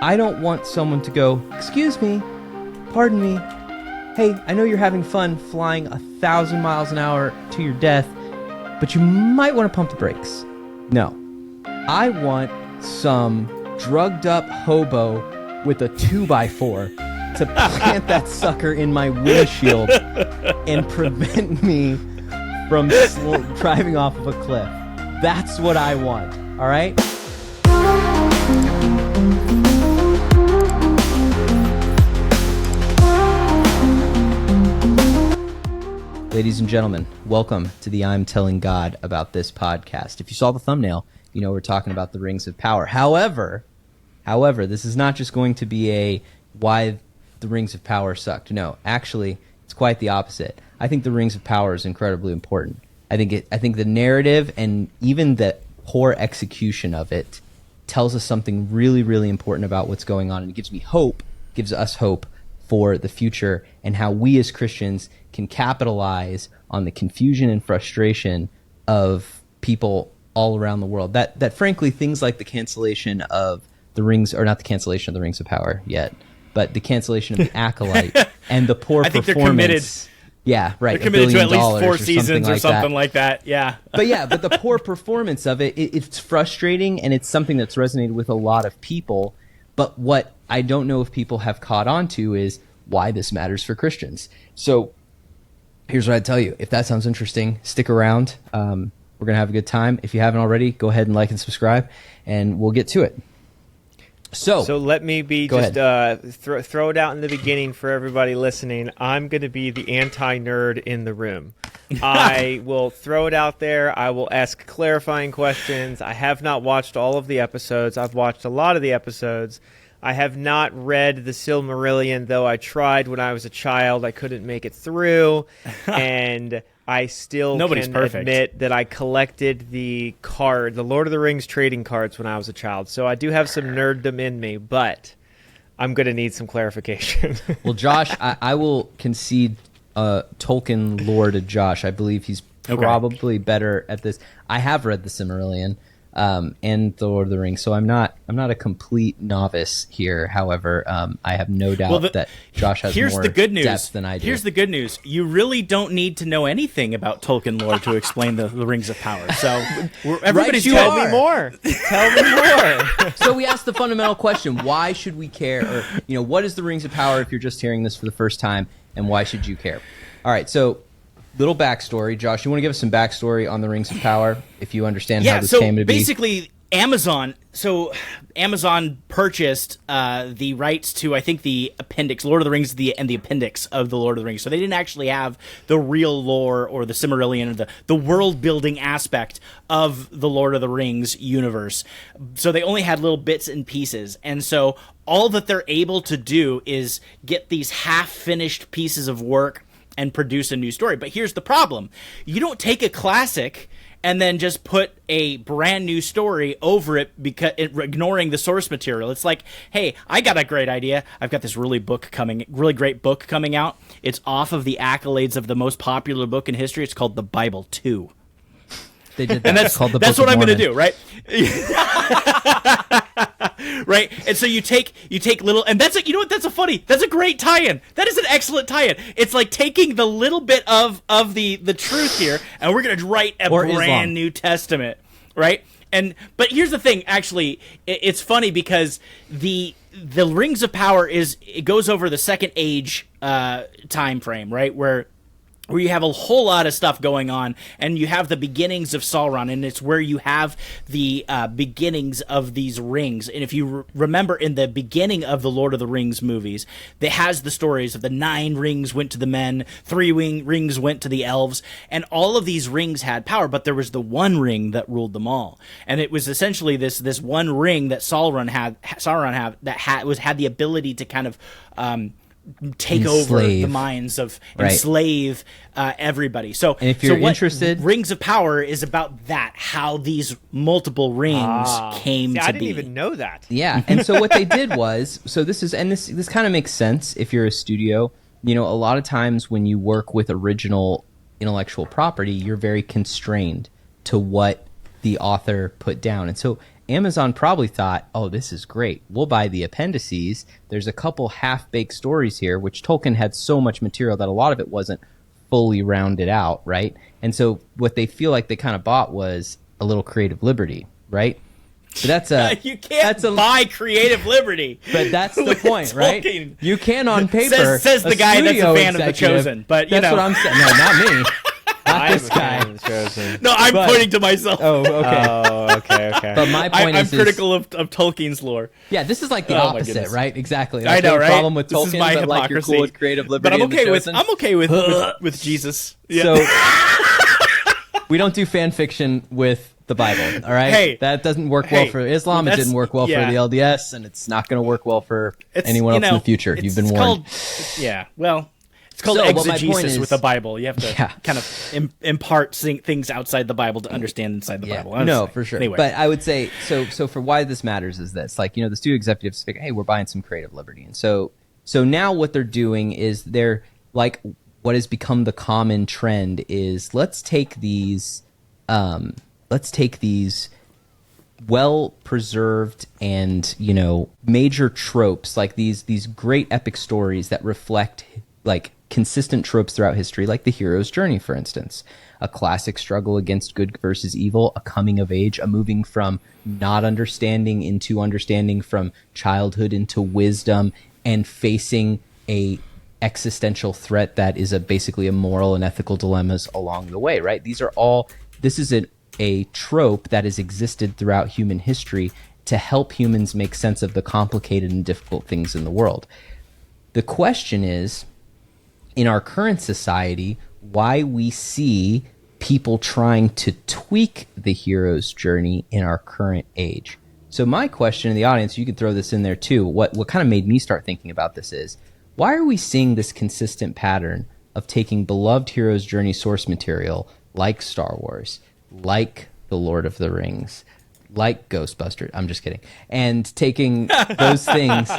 I don't want someone to go, excuse me, pardon me, hey, I know you're having fun flying 1,000 miles an hour to your death, but you might want to pump the brakes. No. I want some drugged up hobo with a 2x4 to plant that sucker in my windshield and prevent me from driving off of a cliff. That's what I want, all right? Ladies and gentlemen, welcome to the I'm Telling God About This podcast. If you saw the thumbnail, you know we're talking about the Rings of Power. However, this is not just going to be a why the Rings of Power sucked. No, actually, it's quite the opposite. I think the Rings of Power is incredibly important. I think the narrative and even the poor execution of it tells us something really, really important about what's going on, and it gives me hope, gives us hope for the future and how we as Christians can capitalize on the confusion and frustration of people all around the world. That frankly, things like the cancellation of the Rings, or not the cancellation of the Rings of Power yet, but the cancellation of the Acolyte and the poor performance. They're committed. Yeah, right. They're committed to at least 4 seasons or something like that. Yeah. But the poor performance of it's frustrating, and it's something that's resonated with a lot of people. But what I don't know if people have caught on to is why this matters for Christians. So here's what I'd tell you. If that sounds interesting, stick around. We're going to have a good time. If you haven't already, go ahead and like and subscribe, and we'll get to it. So let me throw it out in the beginning for everybody listening. I'm going to be the anti-nerd in the room. I will throw it out there. I will ask clarifying questions. I have not watched all of the episodes. I've watched a lot of the episodes. I have not read the Silmarillion, though I tried when I was a child. I couldn't make it through, and I still can admit that I collected the Lord of the Rings trading cards when I was a child. So I do have some nerddom in me, but I'm going to need some clarification. Well, Josh, I will concede Tolkien lore to Josh. I believe he's probably better at this. I have read the Silmarillion and the Lord of the Rings, so I'm not a complete novice here. However, I have no doubt that Josh has more depth than I do. Here's the good news. You really don't need to know anything about Tolkien lore to explain the Rings of Power. So everybody's tell me more. Tell me more. So we asked the fundamental question, why should we care? Or, what is the Rings of Power if you're just hearing this for the first time, and why should you care? All right, so little backstory. Josh, you want to give us some backstory on the Rings of Power, if you understand how this came to be? Yeah, so basically Amazon purchased the rights to, I think, the appendix, Lord of the Rings, and the appendix of the Lord of the Rings. So they didn't actually have the real lore or the Silmarillion or the world-building aspect of the Lord of the Rings universe. So they only had little bits and pieces. And so all that they're able to do is get these half-finished pieces of work and produce a new story. But here's the problem. You don't take a classic and then just put a brand new story over it because ignoring the source material. It's like, hey, I got a great idea. I've got this really great book coming out. It's off of the accolades of the most popular book in history. It's called the Bible 2. They did that. And that's what I'm going to do, right? Right, and so you take little, and that's a great tie-in. That is an excellent tie-in. It's like taking the little bit of the truth here, and we're gonna write a brand new testament, right? But here's the thing. Actually, it's funny because the Rings of Power it goes over the Second Age time frame, right, where you have a whole lot of stuff going on, and you have the beginnings of Sauron, and it's where you have the beginnings of these rings. And if you remember in the beginning of the Lord of the Rings movies, that has the stories of the 9 rings went to the men, 3 rings went to the elves, and all of these rings had power, but there was the one ring that ruled them all. And it was essentially this one ring that Sauron had the ability to kind of take over the minds of enslave everybody. So, and if you're interested, Rings of Power is about that, how these multiple rings came to be. I didn't even know that. Yeah, and so what they did was, this kind of makes sense if you're a studio. A lot of times when you work with original intellectual property, you're very constrained to what the author put down. And so Amazon probably thought, oh, this is great. We'll buy the appendices. There's a couple half-baked stories here, which Tolkien had so much material that a lot of it wasn't fully rounded out, right? And so what they feel like they kind of bought was a little creative liberty, right? So that's you can't buy creative liberty. But that's the point, right? You can on paper. Says the guy that's a fan of The Chosen. But that's what I'm saying. No, not me. Not this guy. No, I'm pointing to myself. Oh, okay. Oh, okay. But my point I'm critical of Tolkien's lore. Yeah, this is like the opposite, right? Exactly. I know, right? Problem with This Tolkien, is my but like you're cool with creative liberty. But I'm okay with Jesus. Yeah. So we don't do fan fiction with the Bible, all right? Hey, that doesn't work well for Islam. It didn't work well for the LDS, and it's not going to work well for anyone else in the future. You've been warned. It's called exegesis with the Bible. You have to kind of impart things outside the Bible to understand inside the Bible. No, for sure. Anyway. But I would say, so for why this matters is this. Like, the studio executives figure, hey, we're buying some creative liberty. And so now what they're doing is they're like, what has become the common trend is let's take these well-preserved and, major tropes, like these great epic stories that reflect like consistent tropes throughout history, like the hero's journey, for instance, a classic struggle against good versus evil, a coming of age, a moving from not understanding into understanding, from childhood into wisdom, and facing a existential threat that is basically a moral and ethical dilemmas along the way, right? This is a trope that has existed throughout human history to help humans make sense of the complicated and difficult things in the world. The question is, in our current society, why we see people trying to tweak the hero's journey in our current age. So my question in the audience, you can throw this in there too, what kind of made me start thinking about this is, why are we seeing this consistent pattern of taking beloved hero's journey source material like Star Wars, like The Lord of the Rings, like Ghostbusters, I'm just kidding, and taking those things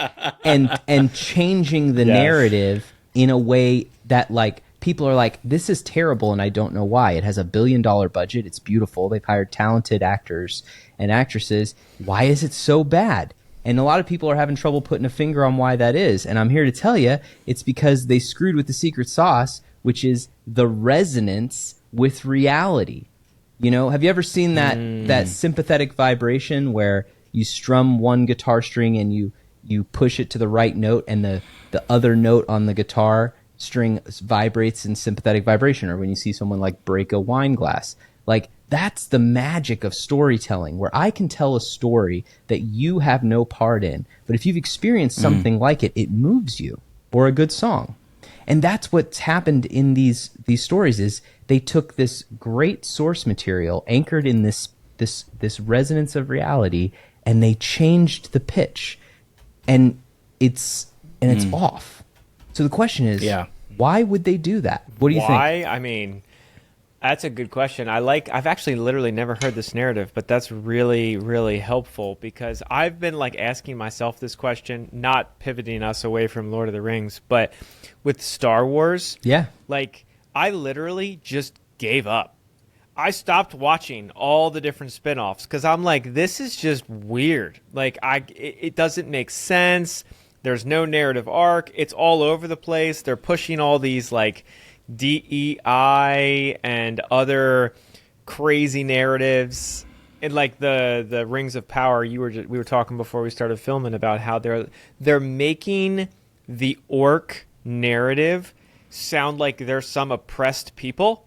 and changing the narrative in a way that like people are like, this is terrible and I don't know why. It has $1 billion budget. It's beautiful. They've hired talented actors and actresses. Why is it so bad? And a lot of people are having trouble putting a finger on why that is. And I'm here to tell you, it's because they screwed with the secret sauce, which is the resonance with reality. Have you ever seen that sympathetic vibration where you strum one guitar string and you push it to the right note and the other note on the guitar string vibrates in sympathetic vibration, or when you see someone like break a wine glass? Like, that's the magic of storytelling, where I can tell a story that you have no part in, but if you've experienced something like it, it moves you, or a good song. And that's what's happened in these stories is they took this great source material anchored in this resonance of reality, and they changed the pitch, and it's off. So the question is, why would they do that? What do you think? Why? I mean, that's a good question. I've actually literally never heard this narrative, but that's really, really helpful, because I've been like asking myself this question, not pivoting us away from Lord of the Rings, but with Star Wars. Yeah. Like, I literally just gave up. I stopped watching all the different spinoffs because I'm like, this is just weird. Like, it doesn't make sense. There's no narrative arc. It's all over the place. They're pushing all these like DEI and other crazy narratives. And like the Rings of Power, we were talking before we started filming about how they're making the orc narrative sound like they're some oppressed people.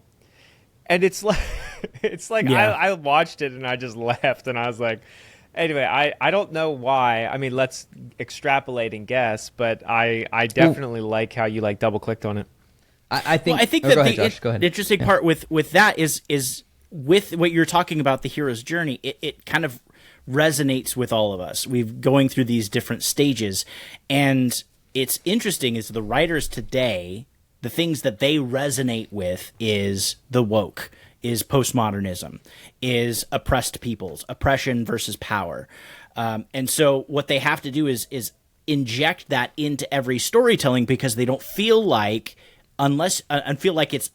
And it's like I watched it and I just laughed and I was like, anyway, I don't know why. I mean, let's extrapolate and guess, but I definitely like how you like double clicked on it. I think that the interesting part with that is with what you're talking about, the hero's journey. It kind of resonates with all of us. We're going through these different stages, and it's interesting is the writers today, the things that they resonate with is the woke, is postmodernism, is oppressed peoples, oppression versus power. And so what they have to do is inject that into every storytelling, because they don't feel like, unless it's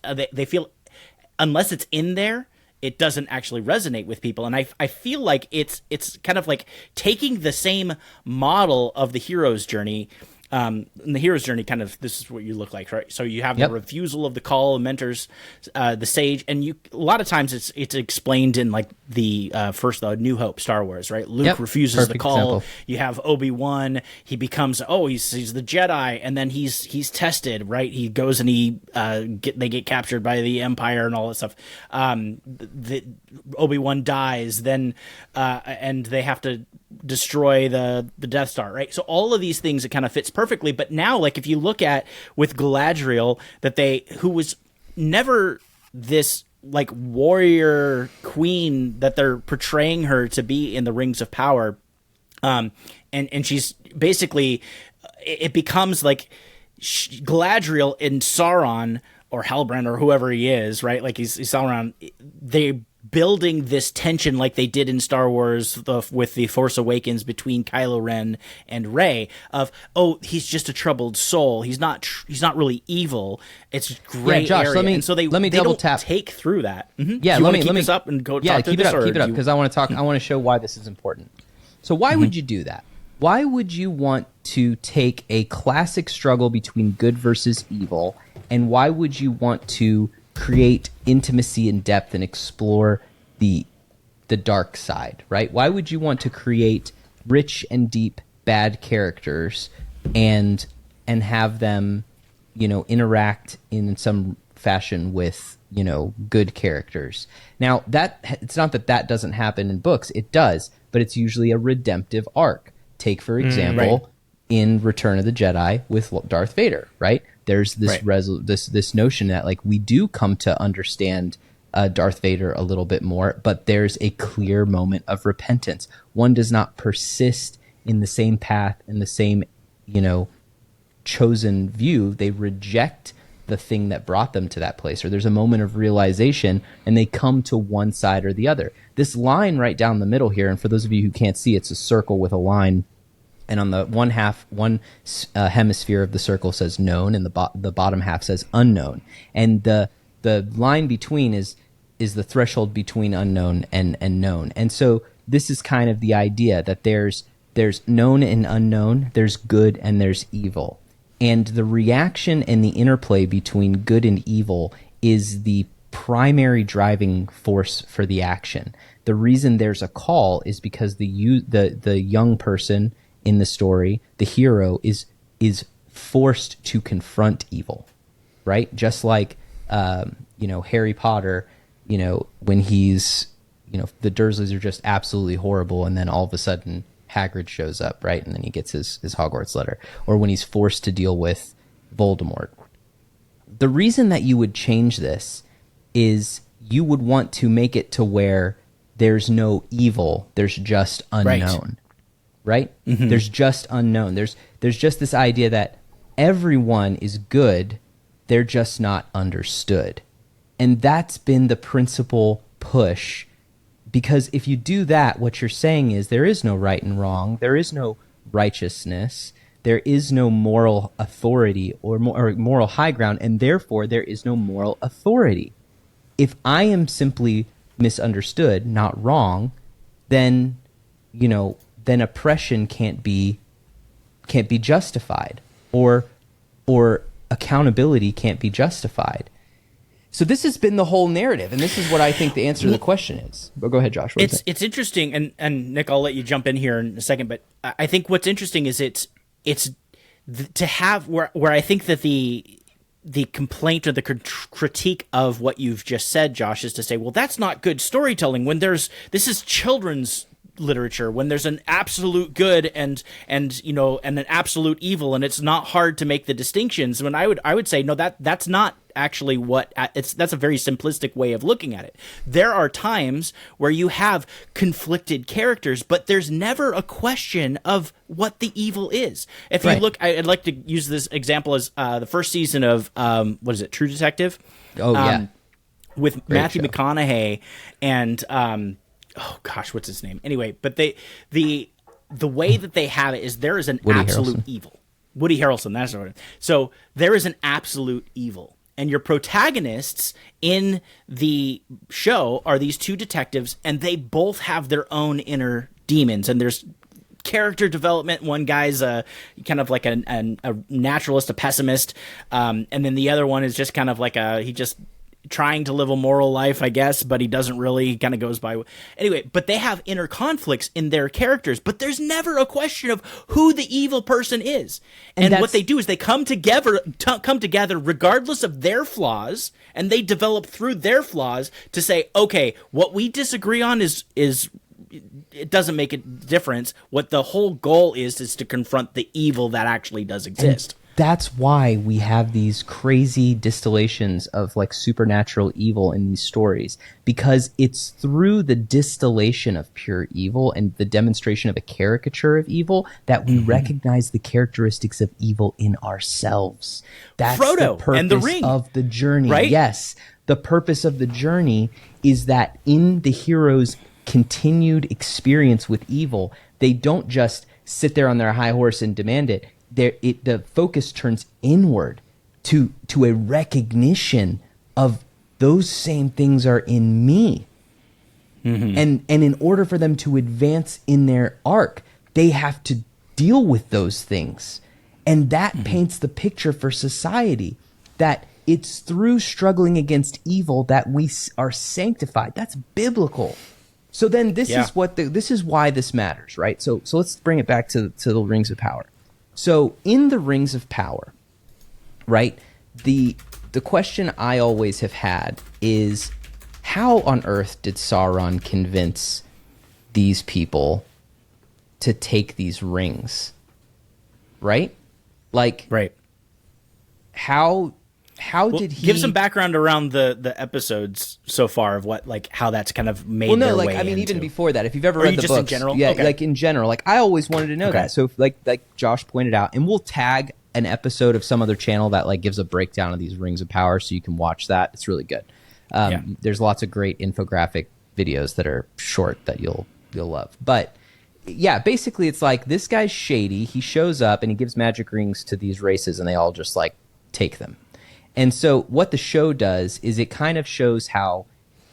in there, it doesn't actually resonate with people. And I feel like it's kind of like taking the same model of the hero's journey. In the hero's journey, kind of, this is what you look like, right? So you have the refusal of the call of mentors, the sage, and a lot of times it's explained in like the first New Hope Star Wars, right? Luke refuses the call. Example. You have Obi-Wan, he becomes he's the Jedi, and then he's tested, right? He goes and they get captured by the Empire and all that stuff. Obi-Wan dies, then and they have to destroy the Death Star, right? So all of these things, it kind of fits perfectly. But now, like, if you look at with Galadriel, who was never this like warrior queen that they're portraying her to be in the Rings of Power, and she's basically, it becomes like Galadriel and Sauron or Halbrand or whoever he is, right? Like he's Sauron. They building this tension like they did in Star Wars with The Force Awakens between Kylo Ren and Rey of, he's just a troubled soul. He's not really evil. It's gray Josh, area. And so let me double tap. Take through that. Mm-hmm. Yeah, let me keep this up and go. Yeah, talk keep to it this, up. Keep it up because I want to talk. I want to show why this is important. So why would you do that? Why would you want to take a classic struggle between good versus evil, and why would you want to create intimacy and depth and explore the dark side, right? Why would you want to create rich and deep bad characters and have them, interact in some fashion with, good characters? Now, it's not that doesn't happen in books. It does, but it's usually a redemptive arc. Take, for example, in Return of the Jedi with Darth Vader, right? There's this this notion that like we do come to understand Darth Vader a little bit more, but there's a clear moment of repentance. One does not persist in the same path, in the same, chosen view. They reject the thing that brought them to that place, or there's a moment of realization and they come to one side or the other. This line right down the middle here, and for those of you who can't see, it's a circle with a line. And on the one hemisphere of the circle says known, and the bottom half says unknown. And the line between is the threshold between unknown and known. And so this is kind of the idea that there's known and unknown, there's good and there's evil. And the reaction and the interplay between good and evil is the primary driving force for the action. The reason there's a call is because the young person in the story, the hero, is forced to confront evil, right? Just like Harry Potter, when he's, the Dursleys are just absolutely horrible, and then all of a sudden Hagrid shows up, right? And then he gets his Hogwarts letter. Or when he's forced to deal with Voldemort. The reason that you would change this is you would want to make it to where there's no evil, there's just unknown. Right? Mm-hmm. There's just unknown. There's just this idea that everyone is good, they're just not understood. And that's been the principal push, because if you do that, what you're saying is there is no right and wrong, there is no righteousness, there is no moral authority or moral high ground, and therefore there is no moral authority. If I am simply misunderstood, not wrong, then oppression can't be justified, or accountability can't be justified. So this has been the whole narrative, and this is what I think the answer to the question is. But go ahead, Josh. It's interesting, and Nick, I'll let you jump in here in a second. But I think what's interesting is it's to have where I think that the complaint or the critique of what you've just said, Josh, is to say, well, that's not good storytelling when this is children's literature, when there's an absolute good and an absolute evil, and it's not hard to make the distinctions. When I would say, no, that's not actually that's a very simplistic way of looking at it. There are times where you have conflicted characters, but there's never a question of what the evil is. If you look, I'd like to use this example as the first season of what is it, True Detective? With Great Matthew show. McConaughey and oh gosh, what's his name? Anyway, but the way that they have it is there is an absolute evil. Woody Harrelson, that's what it is. So there is an absolute evil. and your protagonists in the show are these two detectives, and they both have their own inner demons, and there's character development. One guy's kind of like a naturalist, a pessimist, and then the other one is just kind of like he just trying to live a moral life, I guess, but he doesn't really. He kind of goes by anyway. But they have inner conflicts in their characters, but there's never a question of who the evil person is. And what they do is they come together regardless of their flaws, and they develop through their flaws to say, okay, what we disagree on is it doesn't make a difference. What the whole goal is to confront the evil that actually does exist. And that's why we have these crazy distillations of like supernatural evil in these stories, because it's through the distillation of pure evil and the demonstration of a caricature of evil that we recognize the characteristics of evil in ourselves. That's Frodo the purpose and the ring of the journey. right? Yes. The purpose of the journey is that in the hero's continued experience with evil, they don't just sit there on their high horse and demand it. The focus turns inward to a recognition of those same things are in me. And in order for them to advance in their arc, they have to deal with those things. And that paints the picture for society, that it's through struggling against evil that we are sanctified. That's biblical. So then this is why this matters, right? So let's bring it back to the Rings of Power. So in the Rings of Power, right, the question I always have had is, how on earth did Sauron convince these people to take these rings? Right? Like, Right. How did he give some background around the episodes so far of what, like, how that's kind of made their way I mean, into. even before that, if you've ever read the just books, in general? yeah, Okay. like in general, like I always wanted to know that. So like Josh pointed out, and we'll tag an episode of some other channel that like gives a breakdown of these Rings of Power, so you can watch that. It's really good. There's lots of great infographic videos that are short that you'll love. But yeah, basically it's like this guy's shady. He shows up and he gives magic rings to these races, and they all just like take them. And so what the show does is it kind of shows how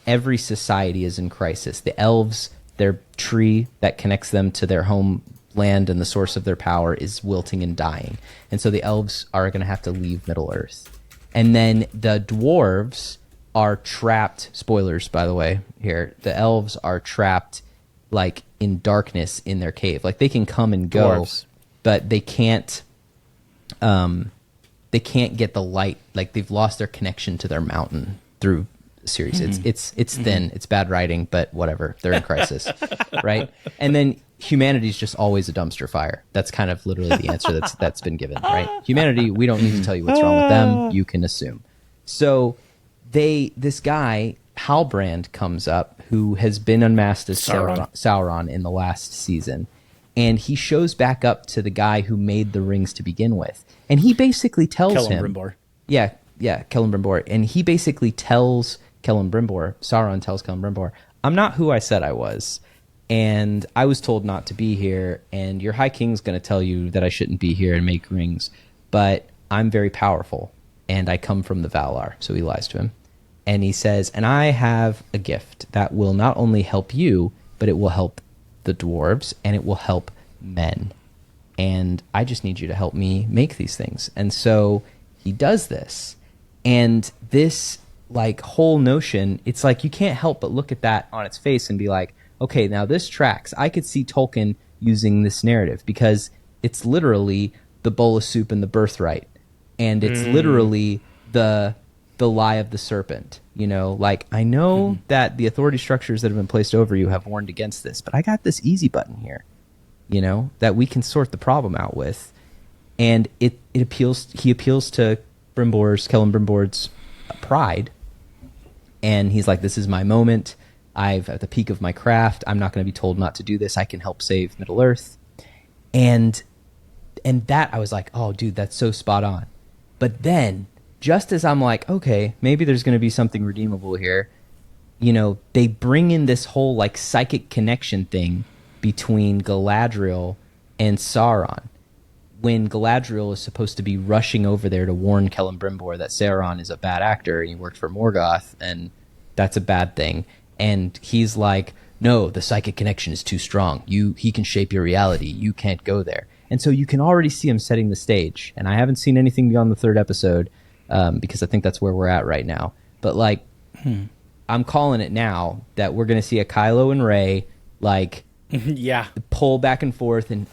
every society is in crisis. The elves, their tree that connects them to their homeland and the source of their power, is wilting and dying. And so the elves are going to have to leave Middle-earth. And then the dwarves are trapped, spoilers by the way here, the elves are trapped like in darkness in their cave. Like they can come and go, Dwarves. but they can't get the light. Like they've lost their connection to their mountain through the series. It's thin. It's bad writing, but whatever. They're in crisis, right? And then humanity's just always a dumpster fire. That's kind of literally the answer that's been given, right? Humanity, we don't need to tell you what's wrong with them. You can assume. So this guy Halbrand comes up, who has been unmasked as Sauron in the last season. And he shows back up to the guy who made the rings to begin with. And he basically tells him... Yeah, Celebrimbor. And he basically tells Sauron tells Celebrimbor, I'm not who I said I was. And I was told not to be here. And your High King's going to tell you that I shouldn't be here and make rings. But I'm very powerful. And I come from the Valar. So he lies to him. And he says, and I have a gift that will not only help you, but it will help the dwarves, and it will help men. And I just need you to help me make these things. And so he does this. And this like whole notion, it's like you can't help but look at that on its face and be like, okay, now this tracks. I could see Tolkien using this narrative because it's literally the bowl of soup and the birthright. And it's literally the lie of the serpent. You know, like I know that the authority structures that have been placed over you have warned against this, but I got this easy button here, you know, that we can sort the problem out with. And he appeals to Celebrimbor's pride. And he's like, this is my moment. I've at the peak of my craft. I'm not going to be told not to do this. I can help save Middle-earth. And that I was like, oh dude, that's so spot on. But then just as I'm like, okay, maybe there's going to be something redeemable here, you know, they bring in this whole like psychic connection thing between Galadriel and Sauron. when Galadriel is supposed to be rushing over there to warn Celebrimbor that Sauron is a bad actor and he worked for Morgoth and that's a bad thing, and he's like, no, the psychic connection is too strong. He can shape your reality. You can't go there. And so you can already see him setting the stage. And I haven't seen anything beyond the third episode because I think that's where we're at right now. But like, I'm calling it now that we're going to see a Kylo and Rey like pull back and forth, and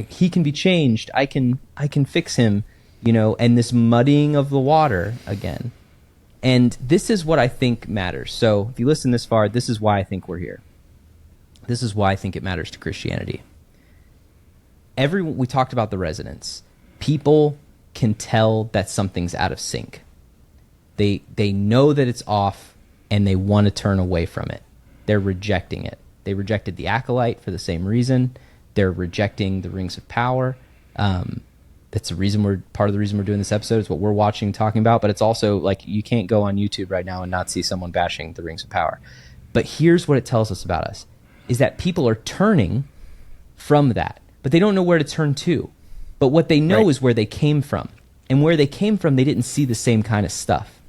he can be changed. I can fix him, and this muddying of the water again. And this is what I think matters. So if you listen this far, this is why I think we're here. This is why I think it matters to Christianity. We talked about the resonance. People can tell that something's out of sync. They know that it's off, and they want to turn away from it. They're rejecting it. They rejected the Acolyte for the same reason. They're rejecting the Rings of Power. That's the reason part of the reason we're doing this episode. It's what we're watching and talking about, but it's also like you can't go on YouTube right now and not see someone bashing the Rings of Power. But here's what it tells us about us, is that people are turning from that, but they don't know where to turn to. But what they know is where they came from. And where they came from, they didn't see the same kind of stuff.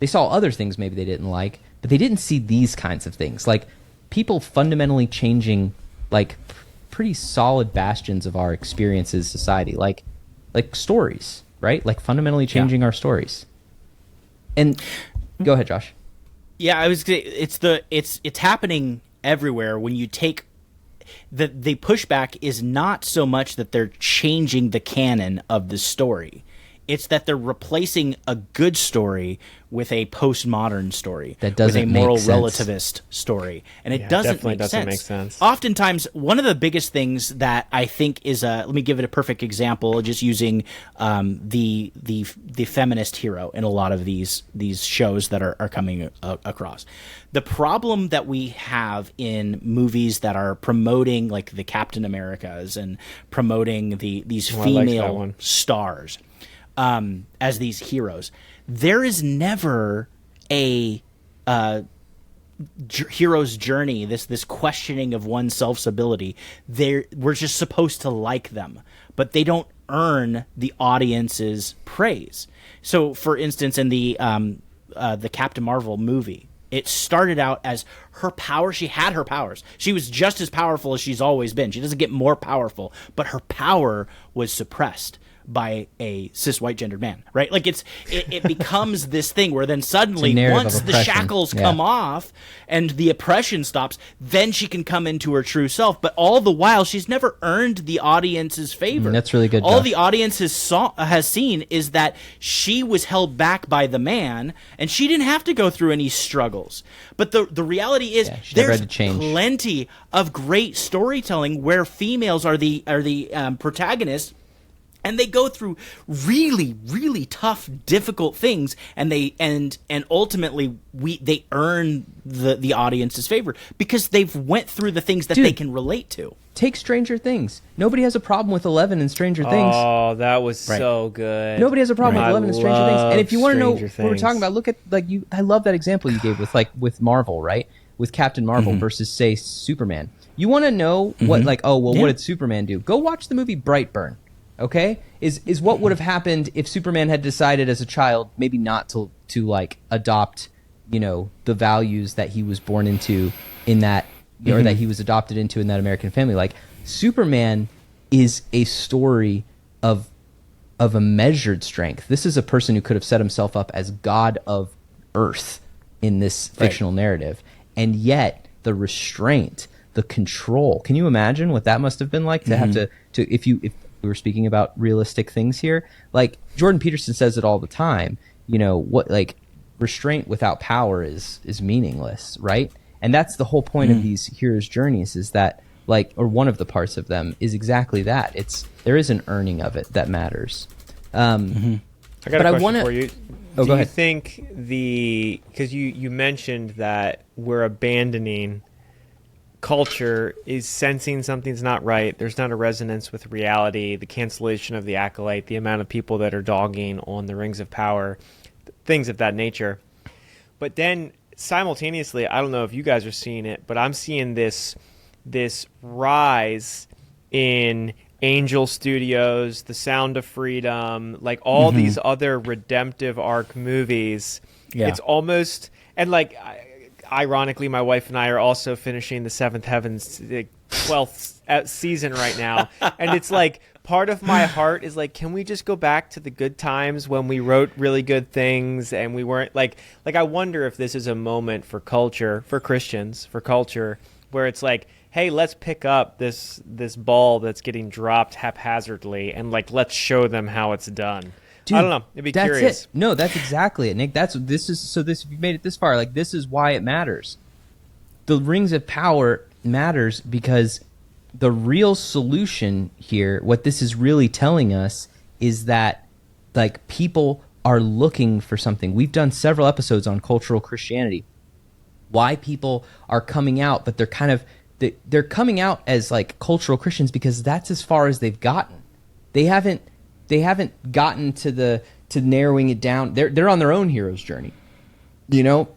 They saw other things maybe they didn't like, but they didn't see these kinds of things. Like people fundamentally changing like pretty solid bastions of our experiences, society, like stories, right? Like fundamentally changing our stories. And go ahead, Josh. Yeah, I was. It's happening everywhere. When you take the pushback is not so much that they're changing the canon of the story. It's that they're replacing a good story with a postmodern story, that doesn't with a moral make sense. Relativist story, and it doesn't make sense. sense. Oftentimes, one of the biggest things that I think is let me give it a perfect example, just using the feminist hero in a lot of these shows that are coming across. The problem that we have in movies that are promoting like the Captain Americas and promoting these female stars as these heroes, there is never a hero's journey, this questioning of one's self-ability. We're just supposed to like them, but they don't earn the audience's praise. So, for instance, in the Captain Marvel movie, it started out as her power. She had her powers. She was just as powerful as she's always been. She doesn't get more powerful, but her power was suppressed by a cis white gendered man, right? Like it becomes this thing where then suddenly once the shackles come off and the oppression stops, then she can come into her true self. But all the while, she's never earned the audience's favor. That's really good. All Josh. the audience has seen is that she was held back by the man, and she didn't have to go through any struggles. But the reality is, there's plenty of great storytelling where females are the protagonists. And they go through really, really tough, difficult things, and ultimately they earn the audience's favor because they've went through the things that they can relate to. Take Stranger Things. Nobody has a problem with 11 in Stranger Things. Oh, that was so good. Nobody has a problem with 11 in Stranger Things. And if you want to know Things. what we're talking about, look at I love that example you gave with Marvel, right? With Captain Marvel versus say Superman. You want to know what what did Superman do? Go watch the movie Brightburn. Okay, is what would have happened if Superman had decided as a child maybe not to adopt, the values that he was born into in that, or that he was adopted into in that American family. Like Superman is a story of a measured strength. This is a person who could have set himself up as God of Earth in this fictional narrative, and yet the restraint, the control. Can you imagine what that must have been like to have to if we were speaking about realistic things here, like Jordan Peterson says it all the time, restraint without power is meaningless, right? And that's the whole point of these heroes' journeys, is that or one of the parts of them is exactly that. There is an earning of it that matters. I got a question for you. Go Do ahead. you think because you mentioned that we're abandoning culture is sensing something's not right, there's not a resonance with reality, the cancellation of the Acolyte, the amount of people that are dogging on the Rings of Power, things of that nature. But then simultaneously, I don't know if you guys are seeing it, but I'm seeing this rise in Angel Studios, The Sound of Freedom, like all these other redemptive arc movies. Yeah. It's almost, and like, ironically, my wife and I are also finishing the Seventh Heavens, the 12th season right now. And it's like, part of my heart is like, can we just go back to the good times when we wrote really good things and we weren't like I wonder if this is a moment for culture, for Christians, for culture, where it's like, hey, let's pick up this ball that's getting dropped haphazardly and like, let's show them how it's done. Dude, I don't know. It'd be that's curious. It. No, that's exactly it, Nick. If you've made it this far, like, this is why it matters. The Rings of Power matters because the real solution here, what this is really telling us, is that like people are looking for something. We've done several episodes on cultural Christianity. Why people are coming out, but they're coming out as like cultural Christians because that's as far as they've gotten. They haven't gotten to narrowing it down. They're on their own hero's journey. You know,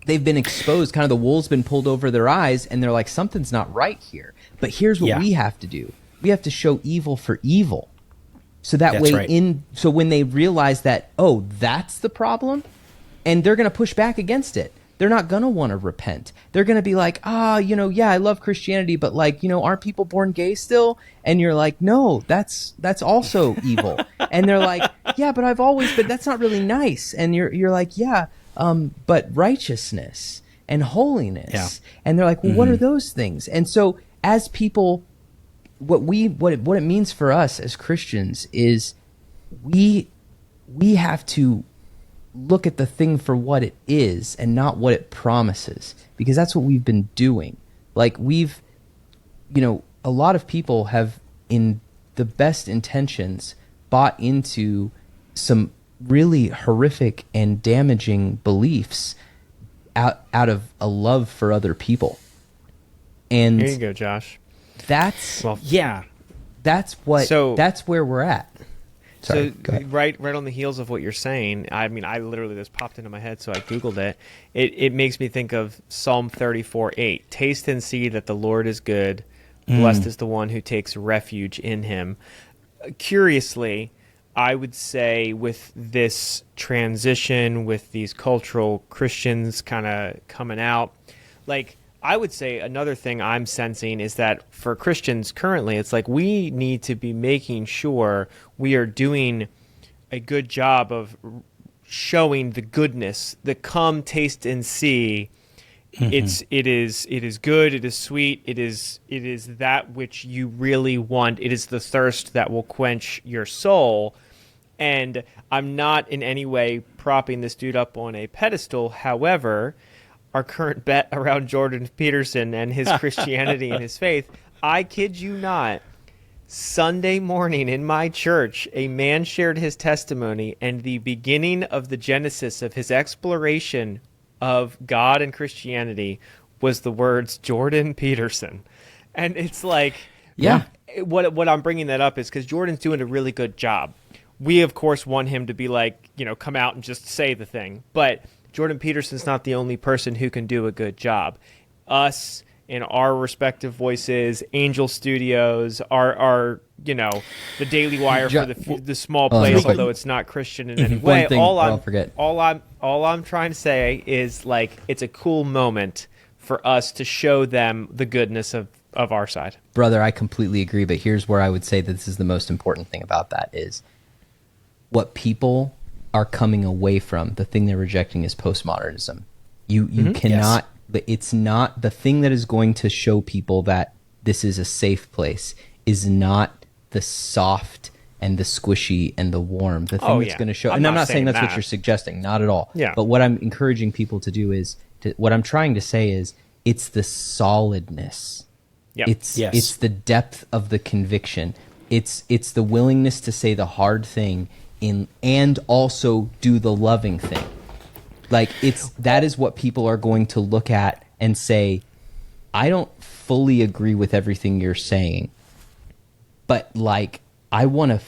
they've been exposed, kind of the wool's been pulled over their eyes, and they're like, something's not right here. But here's what we have to do. We have to show evil for evil. So that so when they realize that, oh, that's the problem, and they're going to push back against it. They're not going to want to repent. They're going to be like, I love Christianity, but like, aren't people born gay still? And you're like, no, that's also evil. And they're like, yeah, but that's not really nice. And you're like, yeah, but righteousness and holiness. Yeah. And they're like, well, what are those things? And so as people, what it means for us as Christians is we have to look at the thing for what it is and not what it promises, because that's what we've been doing. Like a lot of people have, in the best intentions, bought into some really horrific and damaging beliefs out of a love for other people. And here you go, Josh. That's where we're at. Sorry, so right on the heels of what you're saying, I mean, I literally, this popped into my head, so I Googled it. It makes me think of Psalm 34:8. Taste and see that the Lord is good. Blessed is the one who takes refuge in him. Curiously, I would say with this transition, with these cultural Christians kind of coming out, like, I would say another thing I'm sensing is that for Christians currently, it's like we need to be making sure we are doing a good job of showing the goodness, the come, taste, and see. It is good, it is sweet, it is that which you really want. It is the thirst that will quench your soul. And I'm not in any way propping this dude up on a pedestal. However, our current bet around Jordan Peterson and his Christianity and his faith, I kid you not, Sunday morning in my church, a man shared his testimony, and the beginning of the genesis of his exploration of God and Christianity was the words Jordan Peterson. And it's like, what I'm bringing that up is because Jordan's doing a really good job. We, of course, want him to be like, come out and just say the thing. But Jordan Peterson's not the only person who can do a good job. Us, in our respective voices, Angel Studios, our the Daily Wire for the small place, although it's not Christian in any way. All I'm trying to say is, like, it's a cool moment for us to show them the goodness of our side. Brother, I completely agree, but here's where I would say that this is the most important thing about that is what people are coming away from. The thing they're rejecting is postmodernism. You cannot, but it's not the thing that is going to show people that this is a safe place is not the soft and the squishy and the warm. The thing that's going to show, and I'm not saying that's what you're suggesting, not at all. Yeah. But what I'm encouraging people to do is, what I'm trying to say is, it's the solidness. Yep. It's the depth of the conviction. It's the willingness to say the hard thing and also do the loving thing. Like, that is what people are going to look at and say, I don't fully agree with everything you're saying, but like, I want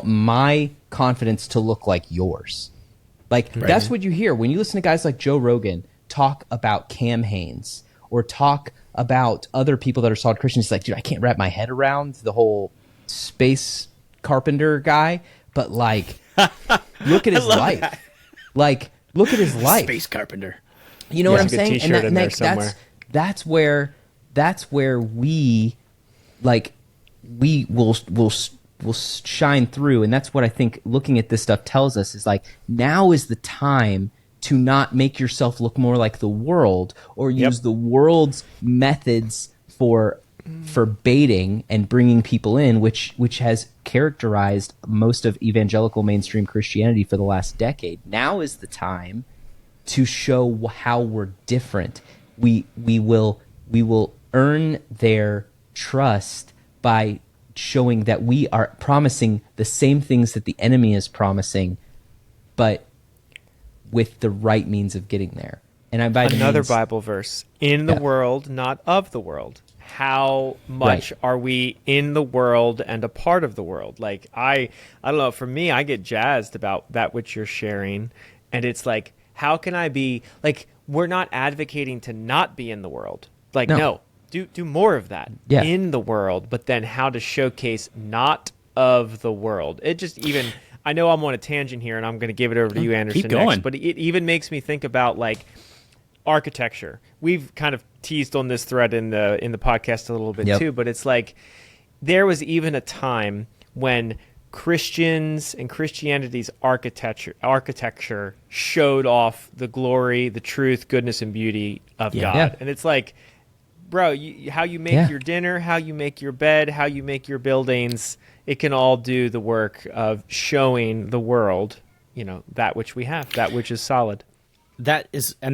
my confidence to look like yours. Like, that's what you hear when you listen to guys like Joe Rogan talk about Cam Hanes or talk about other people that are solid Christians. It's like, dude, I can't wrap my head around the whole space carpenter guy, but like, look at his life. That. Like, look at his life. Space carpenter. You know what I'm Good saying? T-shirt in there somewhere. That's where we will shine through, and that's what I think looking at this stuff tells us is like, now is the time to not make yourself look more like the world or use the world's methods for baiting and bringing people in, which has characterized most of evangelical mainstream Christianity for the last decade. Now is the time to show how we're different. We will earn their trust by showing that we are promising the same things that the enemy is promising, but with the right means of getting there. And by another Bible verse, in the world, not of the world. How much are we in the world and a part of the world? Like, I don't know, for me, I get jazzed about that which you're sharing. And it's like, how can I be, like, we're not advocating to not be in the world. Like, no, do more of that in the world, but then how to showcase not of the world. It just even, I know I'm on a tangent here and I'm going to give it over to you, Anderson, Keep going. next, but it even makes me think about, like, architecture. We've kind of teased on this thread in the podcast a little bit too, but it's like there was even a time when Christians and Christianity's architecture showed off the glory, the truth, goodness, and beauty of God. Yeah. And it's like, bro, how you make your dinner, how you make your bed, how you make your buildings, it can all do the work of showing the world, that which we have, that which is solid. That's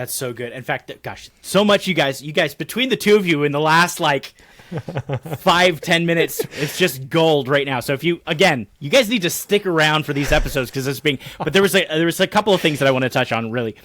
so good. In fact, gosh, so much you guys between the two of you in the last like 5-10 minutes, it's just gold right now. So if you guys need to stick around for these episodes because but there was a couple of things that I want to touch on really.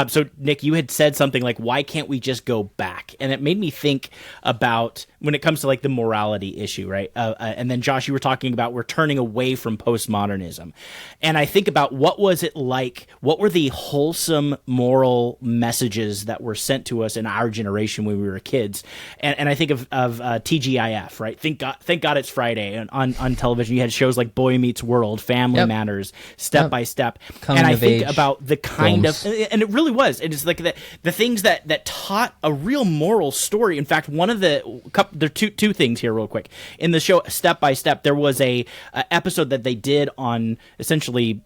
So Nick, you had said something like, why can't we just go back? And it made me think about when it comes to like the morality issue, right? And then Josh, you were talking about we're turning away from postmodernism. And I think about what was it like, what were the wholesome moral messages that were sent to us in our generation when we were kids? And I think of TGIF, right? Thank God it's Friday. And on television, you had shows like Boy Meets World, Family Matters, Step by Step. And I think about the kind of, and it really was. It is like the things that taught a real moral story. In fact, one of there are two things here real quick. In the show Step by Step, there was a episode that they did on essentially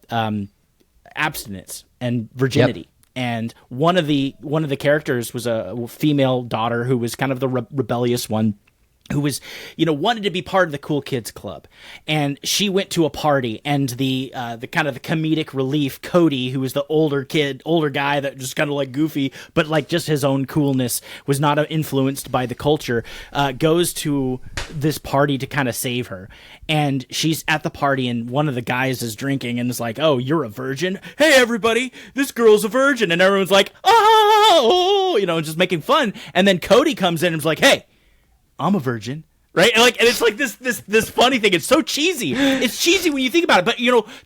abstinence and virginity. Yep. And one of the characters was a female daughter who was kind of the rebellious one, who was, wanted to be part of the cool kids club. And she went to a party, and the kind of the comedic relief, Cody, who was the older guy that just kind of like goofy, but like just his own coolness, was not influenced by the culture, goes to this party to kind of save her. And she's at the party, and one of the guys is drinking and is like, "Oh, you're a virgin? Hey, everybody, this girl's a virgin." And everyone's like, "Oh," just making fun. And then Cody comes in and is like, "Hey, I'm a virgin," right? And it's like this funny thing. It's so cheesy. It's cheesy when you think about it, but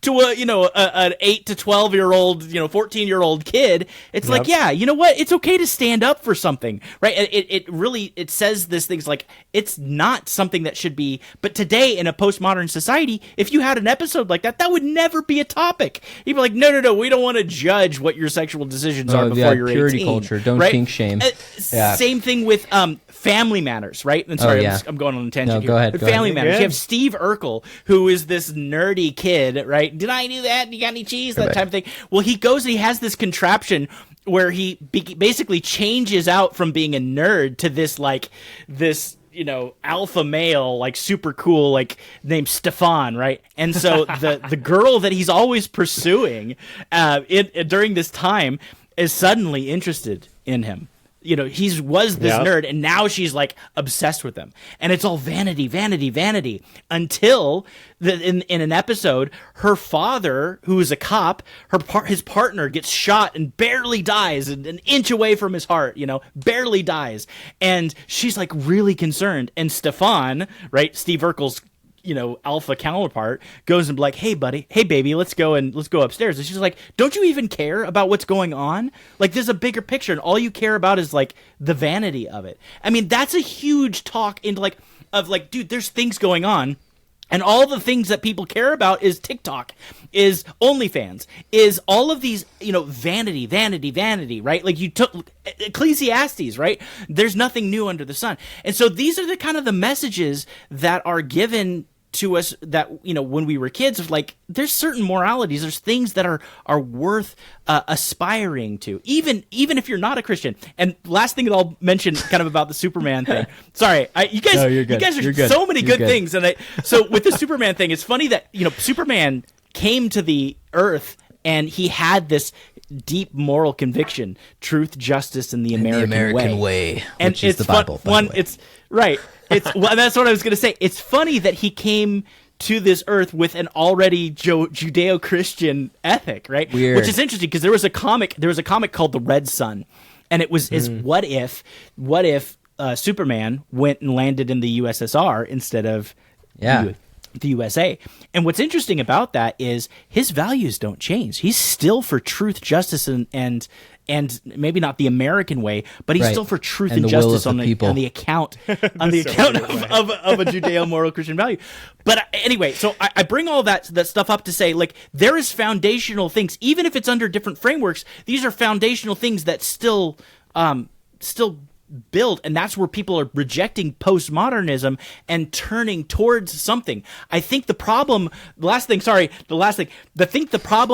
to an 8 to 12-year-old, 14-year-old kid, it's like, yeah, you know what? It's okay to stand up for something, right? It really says this thing's like, it's not something that should be. But today in a postmodern society, if you had an episode like that would never be a topic. You'd be like, no, we don't want to judge what your sexual decisions are before you're 18. Purity culture, don't kink shame. Same thing with Family Matters, right? And sorry, I'm going on a tangent here. Go ahead. Family Matters. You have Steve Urkel, who is this nerdy kid, right? Did I do that? You got any cheese? That type of thing. Well, he goes and he has this contraption where he basically changes out from being a nerd to this alpha male, like super cool, like named Stefan, right? And so the girl that he's always pursuing during this time is suddenly interested in him. He was this nerd, and now she's like obsessed with him, and it's all vanity, vanity, vanity. Until in an episode, her father, who is a cop, his partner gets shot and barely dies, an inch away from his heart. Barely dies, and she's like really concerned. And Stefan, right, Steve Urkel's alpha counterpart goes and be like, hey buddy, hey baby, let's go upstairs. And she's like, don't you even care about what's going on? Like, there's a bigger picture, and all you care about is like the vanity of it. I mean, that's a huge talk into dude, there's things going on. And all the things that people care about is TikTok, is OnlyFans, is all of these, vanity, right? Like, you took Ecclesiastes, right? There's nothing new under the sun. And so these are the kind of the messages that are given to us that, when we were kids, of like, there's certain moralities, there's things that are worth aspiring to, even if you're not a Christian. And last thing that I'll mention kind of about the Superman thing. Sorry, you guys are so many good things. And so with the Superman thing, it's funny that, Superman came to the earth and he had this deep moral conviction, truth, justice, and the American way. And which is the Bible. It's right. That's what I was going to say. It's funny that he came to this earth with an already Judeo-Christian ethic, right? Weird. Which is interesting because there was a comic called The Red Sun, and it was what if Superman went and landed in the USSR instead of the USA. And what's interesting about that is his values don't change. He's still for truth, justice, and maybe not the American way, but he's still for truth and justice on the account of a Judeo-moral Christian value. But anyway, so I bring all that stuff up to say, like, there is foundational things, even if it's under different frameworks. These are foundational things that still build, and that's where people are rejecting postmodernism and turning towards something. I think the problem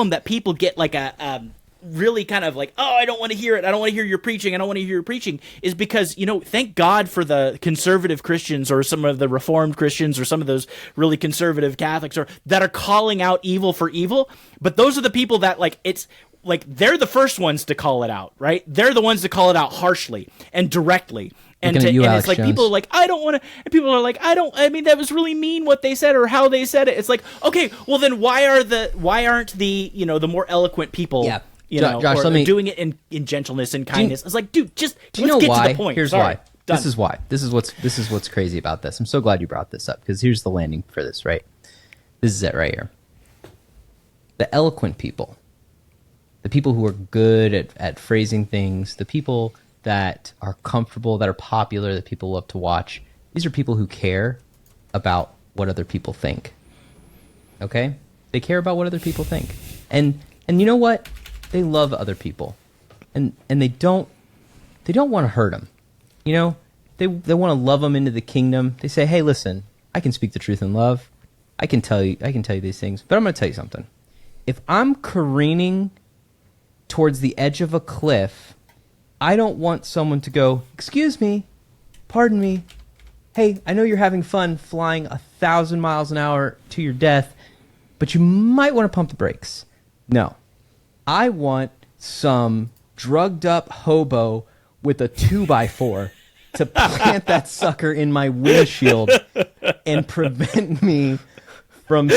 that people get like a really kind of like, oh, I don't want to hear it, I don't want to hear your preaching, is because, thank God for the conservative Christians or some of the Reformed Christians or some of those really conservative Catholics that are calling out evil for evil. But those are the people that, like, it's like they're the first ones to call it out, right? They're the ones to call it out harshly and directly. And it's like, people are like, I don't want to, and people are like, that was really mean what they said or how they said it. It's like, okay, well then why aren't the, the more eloquent people, Josh, doing it in gentleness and kindness? It's like, dude, let's get to the point. Here's why. Done. This is why. This is what's crazy about this. I'm so glad you brought this up, because here's the landing for this, right? This is it right here. The eloquent people, the people who are good at phrasing things, the people that are comfortable, that are popular, that people love to watch, these are people who care about what other people think. Okay? They care about what other people think. And you know what? They love other people. And they don't want to hurt them. They want to love them into the kingdom. They say, "Hey, listen, I can speak the truth in love. I can tell you these things, but I'm going to tell you something. If I'm careening towards the edge of a cliff, I don't want someone to go, excuse me, pardon me, hey, I know you're having fun flying 1,000 miles an hour to your death, but you might want to pump the brakes." No. I want some drugged up hobo with a 2x4 to plant that sucker in my windshield and prevent me from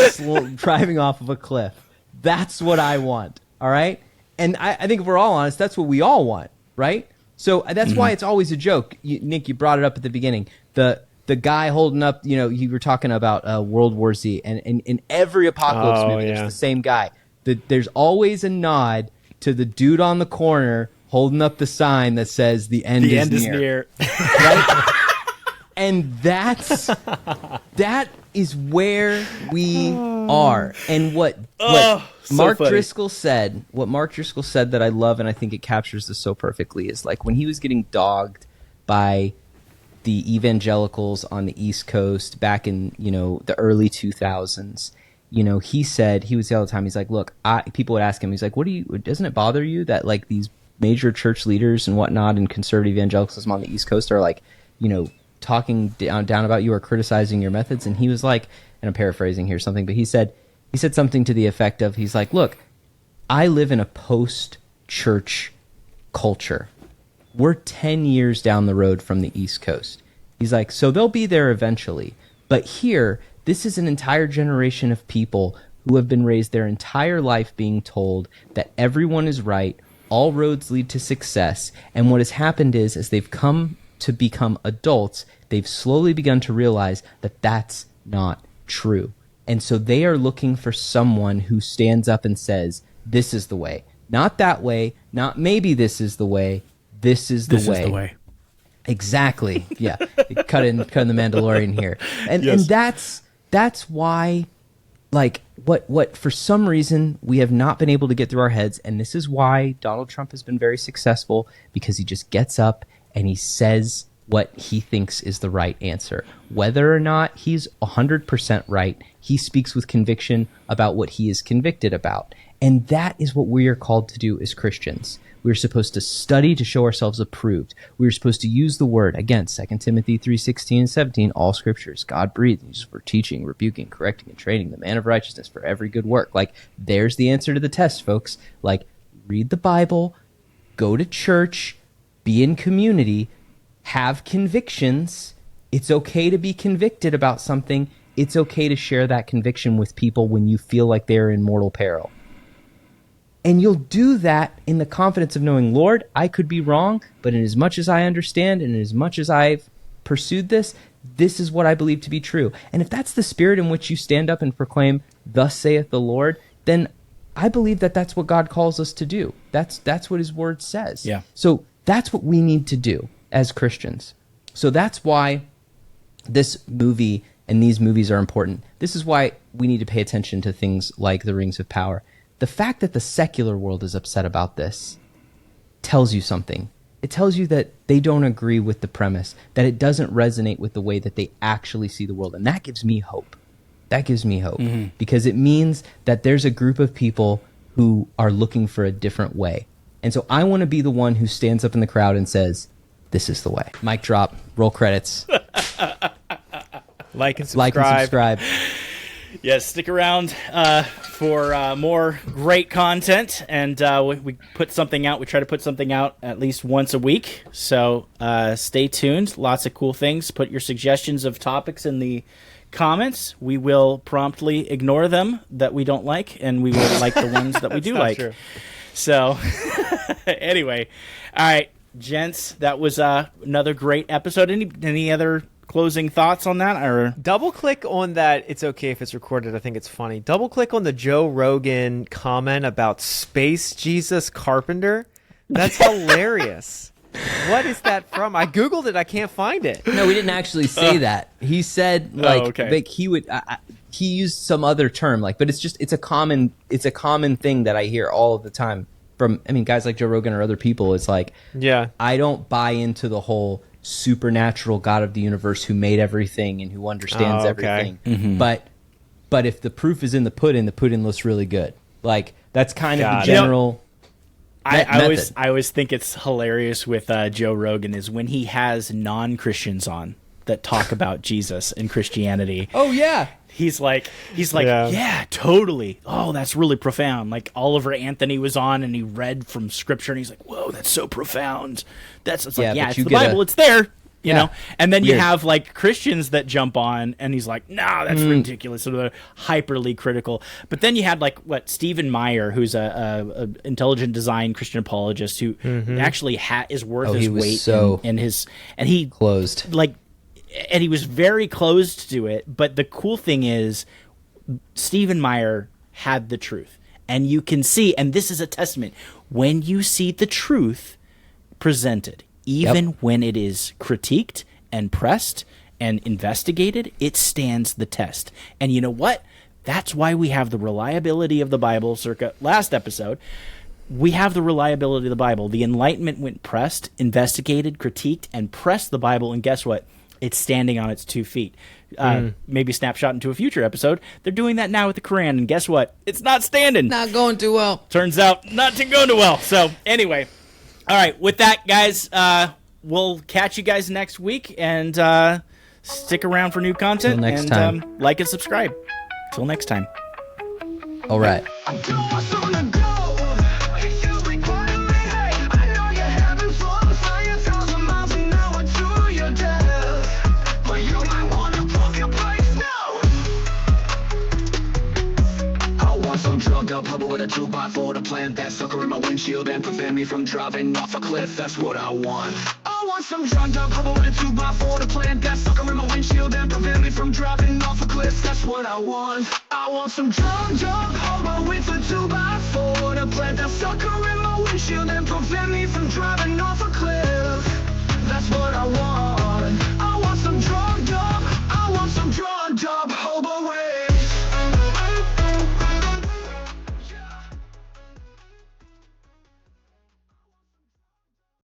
driving off of a cliff. That's what I want, all right? And I think if we're all honest, that's what we all want, right? So that's why it's always a joke. Nick, you brought it up at the beginning. The guy holding up, you were talking about World War Z, and in every apocalypse movie, there's the same guy. There's always a nod to the dude on the corner holding up the sign that says the end is near. Right? And that is where we are. And what Mark Driscoll said that I love, and I think it captures this so perfectly, is like when he was getting dogged by the evangelicals on the East Coast back in, the early 2000s, he said, he would say all the time, he's like, look, people would ask him, he's like, doesn't it bother you that like these major church leaders and whatnot and conservative evangelicalism on the East Coast are like, talking down about you or criticizing your methods? And he was like, and I'm paraphrasing here something, but he said something to the effect of, he's like, look, I live in a post-church culture. We're 10 years down the road from the East Coast. He's like, so they'll be there eventually. But here, this is an entire generation of people who have been raised their entire life being told that everyone is right, all roads lead to success, and what has happened is, as they've come to become adults, they've slowly begun to realize that that's not true. And so they are looking for someone who stands up and says, this is the way. Not that way, not maybe this is the way, this is the way. This is the way. Exactly. Yeah. cut in the Mandalorian here. And Yes. and that's why, like, what for some reason we have not been able to get through our heads, and this is why Donald Trump has been very successful, because he just gets up and he says what he thinks is the right answer. Whether or not he's 100% right, he speaks with conviction about what he is convicted about. And that is what we are called to do as Christians. We're supposed to study to show ourselves approved. We're supposed to use the word. Again, 2 Timothy 3:16 and 17, all scriptures, God-breathed, used for teaching, rebuking, correcting, and training the man of righteousness for every good work. Like, there's the answer to the test, folks. Like, read the Bible, go to church, be in community, have convictions. It's okay to be convicted about something. It's okay to share that conviction with people when you feel like they're in mortal peril. And you'll do that in the confidence of knowing, Lord, I could be wrong, but in as much as I understand and in as much as I've pursued this, this is what I believe to be true. And if that's the spirit in which you stand up and proclaim, thus saith the Lord, then I believe that that's what God calls us to do. That's what his word says. Yeah. So that's what we need to do as Christians. So that's why this movie and these movies are important. This is why we need to pay attention to things like The Rings of Power. The fact that the secular world is upset about this tells you something. It tells you that they don't agree with the premise, that it doesn't resonate with the way that they actually see the world. And that gives me hope. That gives me hope, because it means that there's a group of people who are looking for a different way. And so I want to be the one who stands up in the crowd and says, this is the way. Mic drop, roll credits. Like and subscribe. Like and subscribe. Yes, stick around for more great content, and we put something out. We try to put something out at least once a week, so stay tuned. Lots of cool things. Put your suggestions of topics in the comments. We will promptly ignore them that we don't like, and we will like the ones that we do like. True. So anyway, all right, gents, that was another great episode. Any other closing thoughts on that? Or Double click on that. It's okay if it's recorded. I think it's funny. Double click on the Joe Rogan comment about Space Jesus Carpenter. That's hilarious. What is that from? I Googled it. I can't find it. No, we didn't actually say that. He said okay. like he would. He used some other term, like, but it's a common thing that I hear all of the time from. I mean, guys like Joe Rogan or other people. It's like, Yeah. I don't buy into the whole supernatural God of the universe who made everything and who understands everything. But if the proof is in the pudding looks really good. Like, that's kind of the general. I always think it's hilarious with Joe Rogan is when he has non-Christians on that talk about Jesus and Christianity. Oh yeah. He's like, yeah, totally. Oh, that's really profound. Like Oliver Anthony was on and he read from scripture and he's like, whoa, that's so profound. It's but it's you the get Bible. It's there, you know? And then Weird. you have like Christians that jump on and he's like, nah, that's ridiculous. So they're hyperly critical. But then you had like Stephen Meyer, who's a intelligent design Christian apologist who actually is worth his weight and he closed. Like, and he was very closed to it, but the cool thing is Stephen Meyer had the truth. And you can see, and this is a testament, when you see the truth presented, even when it is critiqued and pressed and investigated, it stands the test. And you know what? That's why we have the reliability of the Bible, circa last episode. We have the reliability of the Bible. The Enlightenment went pressed, investigated, critiqued, and pressed the Bible, and guess what? It's standing on its 2 feet. Maybe snapshot into a future episode. They're doing that now with the Quran, and guess what? It's not standing. Not going too well. Turns out not to go too well. So anyway, all right. With that, guys, we'll catch you guys next week, and stick around for new content. Till next and time. Like and subscribe. Till next time. All right. Pebble with a 2x4 to plant that sucker in my windshield and prevent me from driving off a cliff. That's what I want. I want some drugged up pebble with a 2x4 to plant that sucker in my windshield and prevent me from driving off a cliff. That's what what I want. I want some drugged up hobo with a 2x4 to plant that sucker in my windshield and prevent me from driving off a cliff.